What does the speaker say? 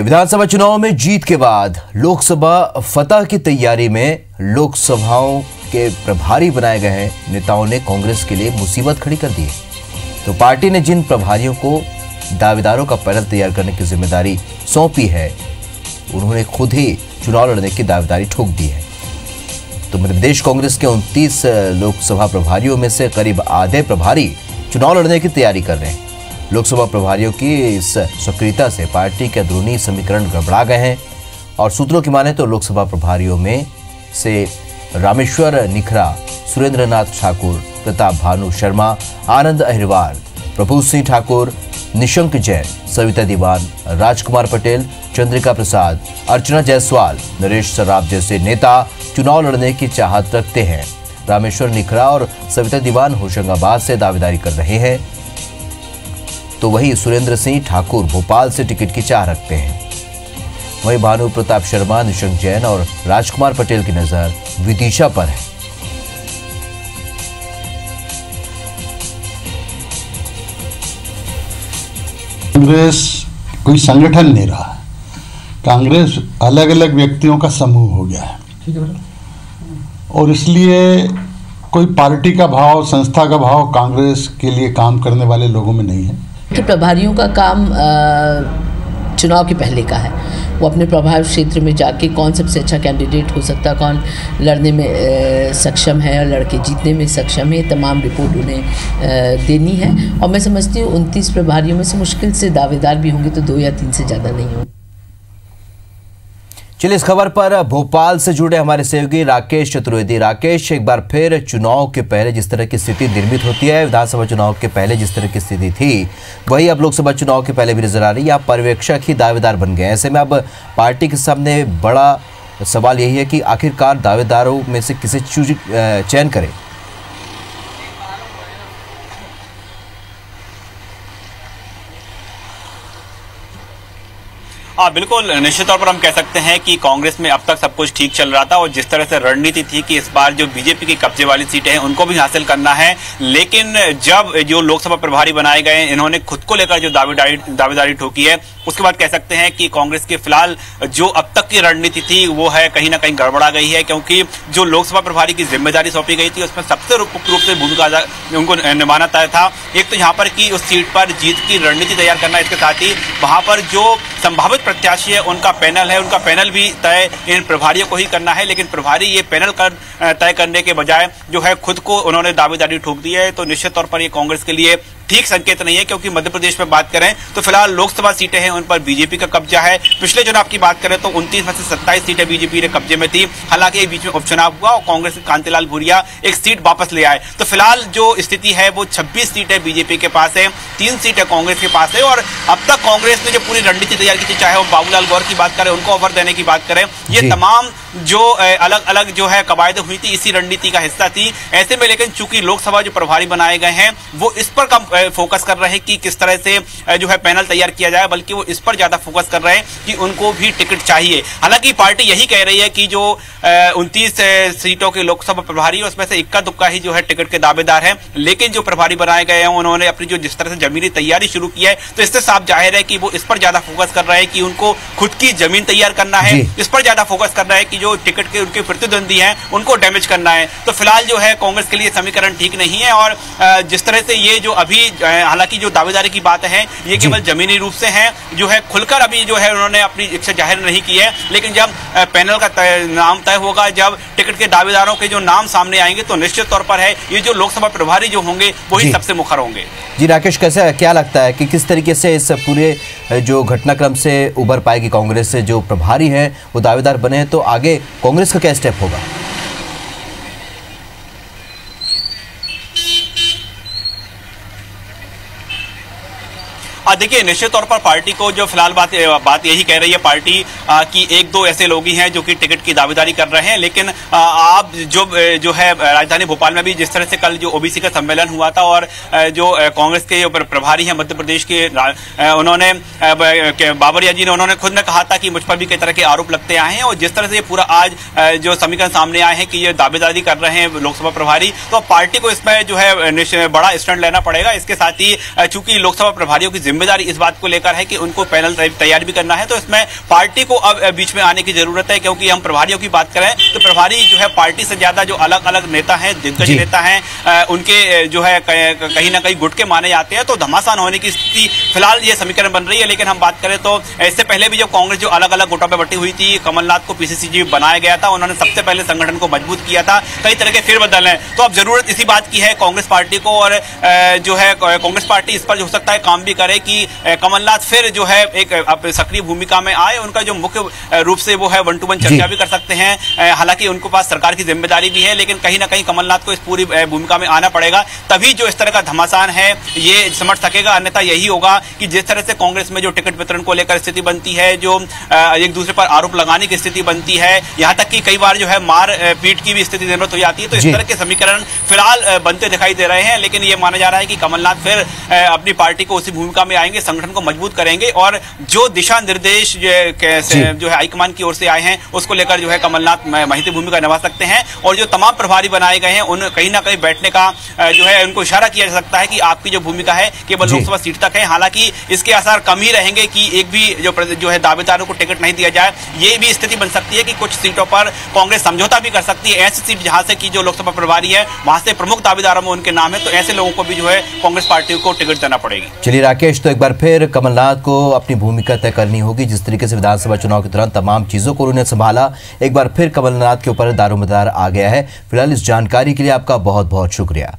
विधानसभा चुनाव में जीत के बाद लोकसभा फतह की तैयारी में लोकसभाओं के प्रभारी बनाए गए नेताओं ने कांग्रेस के लिए मुसीबत खड़ी कर दी है। तो पार्टी ने जिन प्रभारियों को दावेदारों का पैनल तैयार करने की जिम्मेदारी सौंपी है, उन्होंने खुद ही चुनाव लड़ने की दावेदारी ठोक दी है। तो मध्य प्रदेश कांग्रेस के 29 लोकसभा प्रभारियों में से करीब आधे प्रभारी चुनाव लड़ने की तैयारी कर रहे हैं। लोकसभा प्रभारियों की इस सक्रियता से पार्टी के अंदरूनी समीकरण गड़बड़ा गए हैं और सूत्रों की माने तो लोकसभा प्रभारियों में से रामेश्वर निखरा, सुरेंद्रनाथ ठाकुर, प्रताप भानु शर्मा, आनंद अहिरवार, प्रभु सिंह ठाकुर, निशंक जैन, सविता दीवान, राजकुमार पटेल, चंद्रिका प्रसाद, अर्चना जायसवाल, नरेश सराफ जैसे नेता चुनाव लड़ने की चाहत रखते हैं। रामेश्वर निखरा और सविता दीवान होशंगाबाद से दावेदारी कर रहे हैं, तो वहीं सुरेंद्र सिंह ठाकुर भोपाल से टिकट की चाह रखते हैं। वहीं भानु प्रताप शर्मा, निशंक जैन और राजकुमार पटेल की नजर विदिशा पर है। कांग्रेस कोई संगठन नहीं रहा, कांग्रेस अलग अलग व्यक्तियों का समूह हो गया है और इसलिए कोई पार्टी का भाव, संस्था का भाव कांग्रेस के लिए काम करने वाले लोगों में नहीं है। कि प्रभारियों का काम चुनाव के पहले का है, वो अपने प्रभाव क्षेत्र में जाके कौन सबसे अच्छा कैंडिडेट हो सकता है, कौन लड़ने में सक्षम है और लड़के जीतने में सक्षम है, तमाम रिपोर्ट उन्हें देनी है। और मैं समझती हूँ 29 प्रभारियों में से मुश्किल से दावेदार भी होंगे तो 2 या 3 से ज़्यादा नहीं होंगे। चलिए, इस खबर पर भोपाल से जुड़े हमारे सहयोगी राकेश चतुर्वेदी। राकेश, एक बार फिर चुनाव के पहले जिस तरह की स्थिति निर्मित होती है, विधानसभा चुनाव के पहले जिस तरह की स्थिति थी, वही अब लोकसभा चुनाव के पहले भी नजर आ रही है। आप पर्यवेक्षक ही दावेदार बन गए। ऐसे में अब पार्टी के सामने बड़ा सवाल यही है कि आखिरकार दावेदारों में से किसे चयन करें। बिल्कुल, निश्चित तौर पर हम कह सकते हैं कि कांग्रेस में अब तक सब कुछ ठीक चल रहा था और जिस तरह से रणनीति थी कि इस बार जो बीजेपी की कब्जे वाली सीटें हैं उनको भी हासिल करना है, लेकिन जब जो लोकसभा प्रभारी बनाए गए इन्होंने खुद को लेकर जो दावेदारी ठोकी है, उसके बाद कह सकते हैं कि कांग्रेस की फिलहाल जो अब तक की रणनीति थी वो है कहीं ना कहीं गड़बड़ा गई है, क्योंकि जो लोकसभा प्रभारी की जिम्मेदारी सौंपी गई थी उसमें सबसे मुख्य रूप से भूमिका उनको निभाना तय था। एक तो यहाँ पर कि उस सीट पर जीत की रणनीति तैयार करना, इसके साथ ही वहां पर जो संभावित प्रत्याशी है उनका पैनल भी तय इन प्रभारियों को ही करना है। लेकिन प्रभारी ये पैनल तय करने के बजाय जो है खुद को उन्होंने दावेदारी ठोक दी है। तो निश्चित तौर पर ये कांग्रेस के लिए ठीक संकेत नहीं है, क्योंकि मध्य प्रदेश में बात करें तो फिलहाल लोकसभा सीटें हैं उन पर बीजेपी का कब्जा है। पिछले चुनाव की बात करें तो 29 में से 27 सीटें बीजेपी ने कब्जे में थी। हालांकि एक बीच में उपचुनाव हुआ और कांग्रेस के कांतिलाल भूरिया एक सीट वापस ले आए। तो फिलहाल जो स्थिति है वो 26 सीटें बीजेपी के पास है, 3 सीटें कांग्रेस के पास है। और अब तक कांग्रेस ने जो पूरी रणनीति तैयार की थी, चाहे वो बाबूलाल गौर की बात करें, उनको ऑफर देने की बात करें, ये तमाम जो अलग अलग जो है कवायद हुई थी इसी रणनीति का हिस्सा थी। ऐसे में लेकिन चूंकि लोकसभा जो प्रभारी बनाए गए हैं वो इस पर कम फोकस कर रहे हैं कि किस तरह से जो है पैनल तैयार किया जाए, बल्कि वो इस पर ज्यादा फोकस कर रहे हैं कि उनको भी टिकट चाहिए। हालांकि पार्टी यही कह रही है कि जो 29 सीटों के लोकसभा प्रभारी है उसमें से इक्का दुक्का ही जो है टिकट के दावेदार हैं, लेकिन जो प्रभारी बनाए गए हैं उन्होंने अपनी जो जिस तरह से जमीनी तैयारी शुरू की है, तो इससे साफ जाहिर है कि वो इस पर ज्यादा फोकस कर रहे हैं कि उनको खुद की जमीन तैयार करना है, इस पर ज्यादा फोकस कर रहा है कि जो टिकट के उनके प्रतिद्वंदी हैं उनको डैमेज करना है। तो फिलहाल जो है कांग्रेस के लिए समीकरण ठीक नहीं है और जिस तरह से ये जो अभी हालांकि जो दावेदारी की बात है ये केवल जमीनी रूप से है, जो है खुलकर अभी जो है उन्होंने अपनी इच्छा जाहिर नहीं की है। लेकिन जब पैनल का नाम तय होगा, जब टिकट के दावेदारों के जो नाम सामने आएंगे, तो निश्चित तौर पर है ये जो लोकसभा प्रभारी जो होंगे वही सबसे मुखर होंगे। जी राकेश, कैसे क्या लगता है कि किस तरीके से इस पूरे जो घटनाक्रम से उभर पाएगी कांग्रेस से? जो प्रभारी हैं वो दावेदार बने हैं, तो आगे कांग्रेस का क्या स्टेप होगा? देखिए, निश्चित तौर पर पार्टी को जो फिलहाल बात यही कह रही है पार्टी कि 1-2 ऐसे लोग ही हैं जो कि टिकट की दावेदारी कर रहे हैं। लेकिन आप जो है राजधानी भोपाल में भी जिस तरह से कल जो ओबीसी का सम्मेलन हुआ था और जो कांग्रेस के प्रभारी हैं मध्य प्रदेश के, उन्होंने बाबरिया जी ने उन्होंने खुद ने कहा था कि मुझ पर भी कई तरह के आरोप लगते आए हैं और जिस तरह से ये पूरा आज जो समीकरण सामने आए हैं कि ये दावेदारी कर रहे हैं लोकसभा प्रभारी, तो पार्टी को इसमें जो है बड़ा स्टैंड लेना पड़ेगा। इसके साथ ही चूंकि लोकसभा प्रभारियों की जिम्मेदारी इस बात को लेकर है कि उनको पैनल तैयार भी करना है। तो इसमें पार्टी को अब बीच में आने की जरूरत है, क्योंकि हम प्रभारियों की बात करें तो प्रभारी जो है पार्टी से ज्यादा जो अलग अलग नेता हैं, दिग्गज नेता हैं, उनके जो है कहीं ना कहीं गुट के माने जाते हैं। तो घमासान होने की स्थिति फिलहाल ये समीकरण बन रही है। लेकिन हम बात करें तो इससे पहले भी जब कांग्रेस जो अलग अलग गुटों पर बटी हुई थी, कमलनाथ को पीसीसी चीफ बनाया गया था, उन्होंने सबसे पहले संगठन को मजबूत किया था। कई तरह के फेरबदल हैं। तो अब जरूरत इसी बात की है कांग्रेस पार्टी को, और जो है कांग्रेस पार्टी इस पर हो सकता है काम भी करे कि कमलनाथ फिर जो है एक सक्रिय भूमिका में आए। उनका जो मुख्य रूप से वो है 1-to-1 चर्चा भी कर सकते हैं। हालांकि उनके पास सरकार की जिम्मेदारी भी है, लेकिन कहीं ना कहीं कमलनाथ को इस पूरी भूमिका में आना पड़ेगा, तभी जो इस तरह का घमासान है ये समझ सकेगा। अन्यथा यही होगा कि जिस तरह से कांग्रेस में जो टिकट वितरण को लेकर स्थिति बनती है, जो एक दूसरे पर आरोप लगाने की स्थिति बनती है, यहाँ तक कि कई बार जो है मार पीट की भी स्थिति निर्मित हो जाती है। तो इस तरह के समीकरण फिलहाल बनते दिखाई दे रहे हैं। लेकिन ये माना जा रहा है कि कमलनाथ फिर अपनी पार्टी को उसी भूमिका में आएंगे, संगठन को मजबूत करेंगे, और जो दिशा निर्देश जो है हाईकमान की ओर से आए हैं उसको लेकर जो है कमलनाथ महती भूमिका निभा सकते हैं। और जो तमाम प्रभारी बनाए गए हैं उन कहीं ना कहीं बैठने का जो है उनको इशारा किया जा सकता है कि आपकी जो भूमिका है केवल लोकसभा सीट तक है। हालांकि इसके असर कम ही रहेंगे कि एक भी जो है दावेदारों को टिकट नहीं दिया जाए। ये भी स्थिति बन सकती है कि कुछ सीटों पर कांग्रेस समझौता भी कर सकती है। ऐसी सीट जहां से की जो लोकसभा प्रभारी है वहां से प्रमुख दावेदारों में उनके नाम है, तो ऐसे लोगों को भी जो है कांग्रेस पार्टी को टिकट देना पड़ेगी। चलिए राकेश, तो एक बार फिर कमलनाथ को अपनी भूमिका तय करनी होगी। जिस तरीके से विधानसभा चुनाव के दौरान तमाम चीजों को उन्होंने संभाला, एक बार फिर कमलनाथ के ऊपर दारोमदार आ गया है। फिलहाल इस जानकारी के लिए आपका बहुत बहुत शुक्रिया।